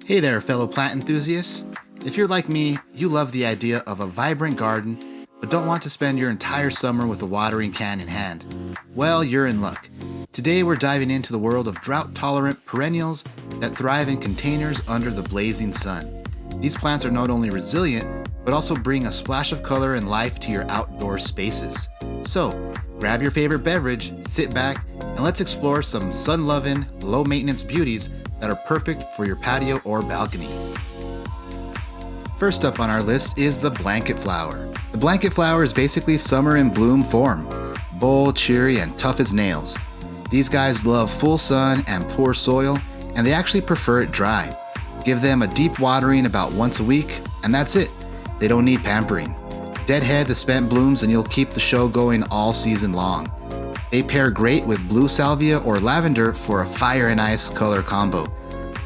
Hey there, fellow plant enthusiasts. If you're like me, you love the idea of a vibrant garden, but don't want to spend your entire summer with a watering can in hand. Well, you're in luck. Today we're diving into the world of drought-tolerant perennials that thrive in containers under the blazing sun. These plants are not only resilient, but also bring a splash of color and life to your outdoor spaces. So, grab your favorite beverage, sit back, and let's explore some sun-loving, low-maintenance beauties that are perfect for your patio or balcony. First up on our list is the blanket flower. The blanket flower is basically summer in bloom form. Bold, cheery, and tough as nails. These guys love full sun and poor soil, and they actually prefer it dry. Give them a deep watering about once a week, and that's it. They don't need pampering. Deadhead the spent blooms and you'll keep the show going all season long. They pair great with blue salvia or lavender for a fire and ice color combo.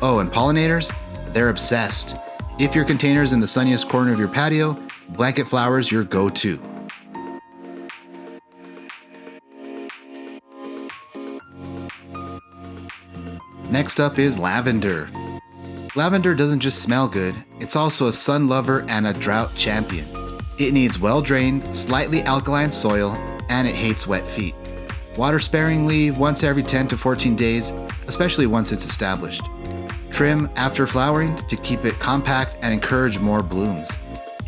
Oh, and pollinators? They're obsessed. If your container's in the sunniest corner of your patio, blanket flower's your go-to. Next up is lavender. Lavender doesn't just smell good, it's also a sun lover and a drought champion. It needs well-drained, slightly alkaline soil, and it hates wet feet. Water sparingly once every 10 to 14 days, especially once it's established. Trim after flowering to keep it compact and encourage more blooms.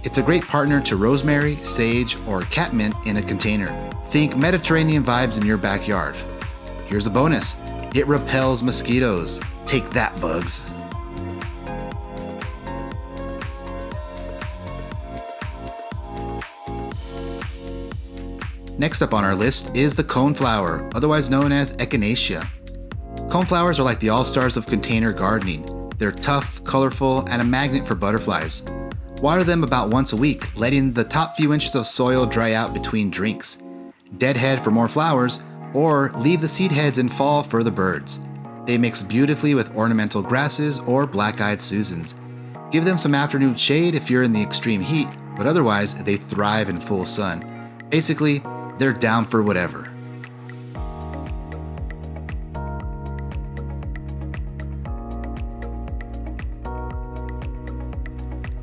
It's a great partner to rosemary, sage, or catmint in a container. Think Mediterranean vibes in your backyard. Here's a bonus. It repels mosquitoes. Take that, bugs. Next up on our list is the coneflower, otherwise known as echinacea. Coneflowers are like the all-stars of container gardening. They're tough, colorful, and a magnet for butterflies. Water them about once a week, letting the top few inches of soil dry out between drinks. Deadhead for more flowers, or leave the seed heads in fall for the birds. They mix beautifully with ornamental grasses or black-eyed Susans. Give them some afternoon shade if you're in the extreme heat, but otherwise they thrive in full sun. Basically, they're down for whatever.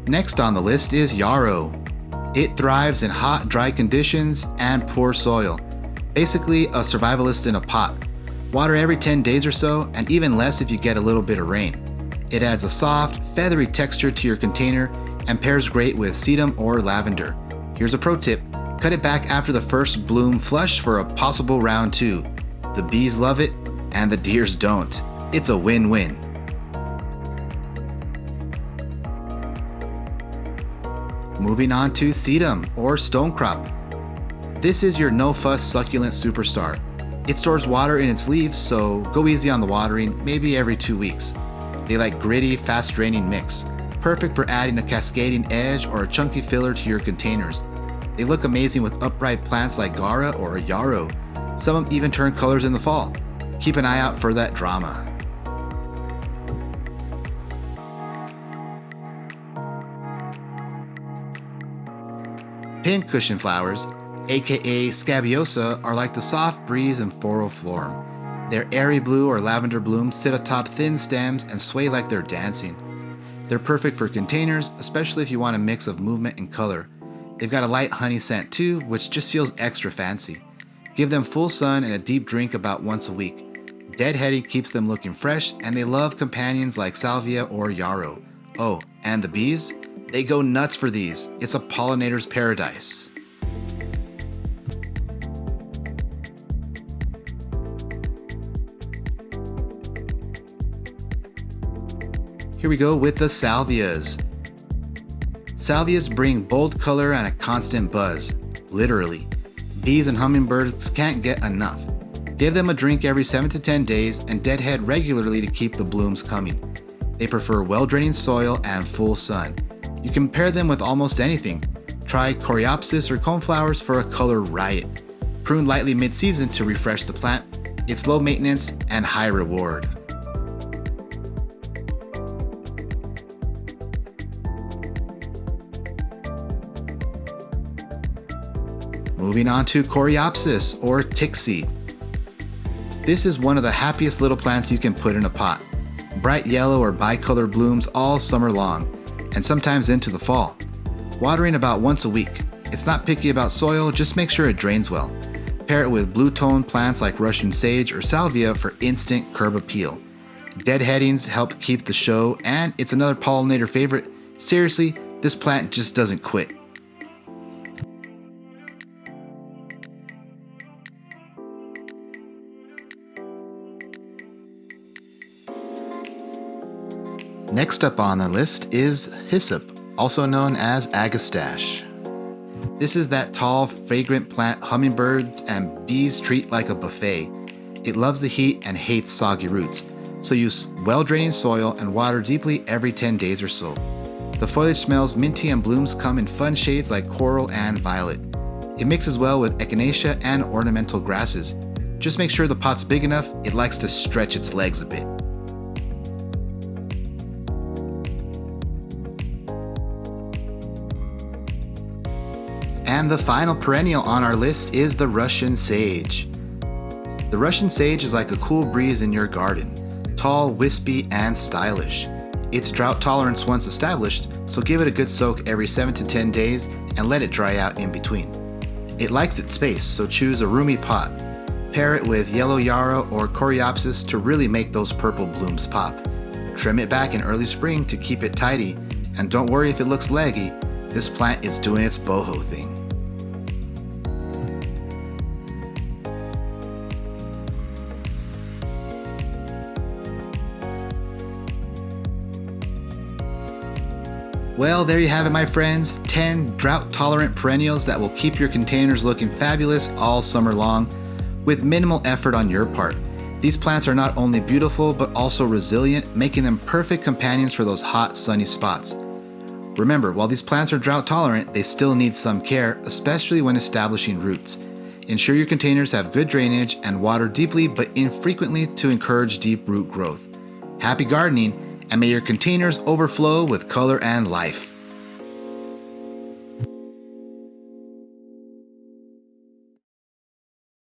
Next on the list is Yarrow. It thrives in hot, dry conditions and poor soil. Basically a survivalist in a pot. Water every 10 days or so, and even less if you get a little bit of rain. It adds a soft, feathery texture to your container and pairs great with sedum or lavender. Here's a pro tip. Cut it back after the first bloom flush for a possible round 2. The bees love it, and the deers don't. It's a win-win. Moving on to sedum, or stonecrop. This is your no-fuss succulent superstar. It stores water in its leaves, so go easy on the watering, maybe every 2 weeks. They like gritty, fast-draining mix. Perfect for adding a cascading edge or a chunky filler to your containers. They look amazing with upright plants like Gara or Yarrow. Some of them even turn colors in the fall. Keep an eye out for that drama. Pincushion flowers, aka scabiosa, are like the soft breeze in floral form. Their airy blue or lavender blooms sit atop thin stems and sway like they're dancing. They're perfect for containers, especially if you want a mix of movement and color. They've got a light honey scent too, which just feels extra fancy. Give them full sun and a deep drink about once a week. Deadheading keeps them looking fresh, and they love companions like Salvia or Yarrow. Oh, and the bees? They go nuts for these. It's a pollinator's paradise. Here we go with the salvias. Salvias bring bold color and a constant buzz, literally. Bees and hummingbirds can't get enough. Give them a drink every 7 to 10 days and deadhead regularly to keep the blooms coming. They prefer well-draining soil and full sun. You can pair them with almost anything. Try Coreopsis or coneflowers for a color riot. Prune lightly mid-season to refresh the plant. It's low maintenance and high reward. Moving on to Coreopsis or tick seed. This is one of the happiest little plants you can put in a pot. bright yellow or bicolor blooms all summer long, and sometimes into the fall. Watering about once a week. It's not picky about soil, just make sure it drains well. Pair it with blue-tone plants like Russian sage or salvia for instant curb appeal. Deadheadings help keep the show, and it's another pollinator favorite. Seriously, this plant just doesn't quit. Next up on the list is Hyssop, also known as agastache. This is that tall, fragrant plant hummingbirds and bees treat like a buffet. It loves the heat and hates soggy roots, so use well-draining soil and water deeply every 10 days or so. The foliage smells minty and blooms come in fun shades like coral and violet. It mixes well with echinacea and ornamental grasses. Just make sure the pot's big enough, it likes to stretch its legs a bit. And the final perennial on our list is the Russian sage. The Russian sage is like a cool breeze in your garden, tall, wispy, and stylish. It's drought tolerance once established, so give it a good soak every 7 to 10 days and let it dry out in between. It likes its space, so choose a roomy pot. Pair it with yellow yarrow or Coreopsis to really make those purple blooms pop. Trim it back in early spring to keep it tidy, and don't worry if it looks leggy, this plant is doing its boho thing. Well, there you have it, my friends. 10 drought-tolerant perennials that will keep your containers looking fabulous all summer long with minimal effort on your part. These plants are not only beautiful, but also resilient, making them perfect companions for those hot, sunny spots. Remember, while these plants are drought-tolerant, they still need some care, especially when establishing roots. Ensure your containers have good drainage and water deeply but infrequently to encourage deep root growth. Happy gardening! And may your containers overflow with color and life.